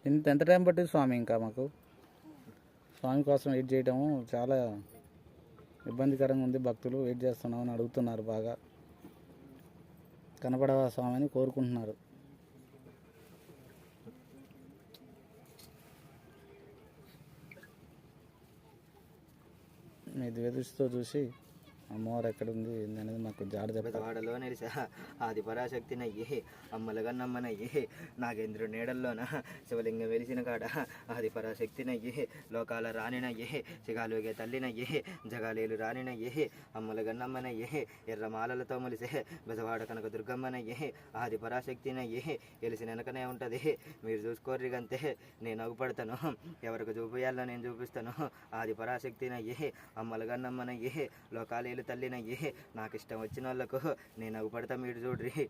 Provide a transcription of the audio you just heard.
ఎంత టైం పట్టింది స్వామి ఇంకా మాకు స్వామి కోసం వెయిట్ చేయటము చాలా ఇబ్బందికరంగా ఉంది. భక్తులు వెయిట్ చేస్తున్నామని అడుగుతున్నారు, బాగా కనపడవా స్వామి అని కోరుకుంటున్నారు. మీ దివ్యదృష్టితో చూసి అమ్మవారు ఎక్కడుంది అనేది మాకు జాడ చెప్పాలి. వాడలో నిలిసా ఆది పరాశక్తినయ్యి అమ్మలగన్నమ్మనయ్యి నాగేంద్రు నీడల్లోన శివలింగం వెలిసిన కాడ ఆది పరాశక్తినయ్యి లోకాల రాణినయ్యి సిగాలుగే తల్లినయ్యి జగాలేలు రాణినయ్యి అమ్మలగన్నమ్మనయ్యి ఎర్రమాలలతో మొలిసే బెజవాడ కనక దుర్గమ్మనయ్యి ఆది పరాశక్తినయ్యి వెలిసిన వెనకనే ఉంటుంది. మీరు చూసుకోర్రి గంతే, నేను అగుపడతాను. ఎవరికి చూపియాలో నేను చూపిస్తాను. ఆది పరాశక్తినయ్యి అమ్మలగన్నమ్మనయ్యి లోకాలేలు తల్లినయ్యి నాకు ఇష్టం వచ్చిన వాళ్ళకు నేను అగుపడతా, మీరు చూడ్రి.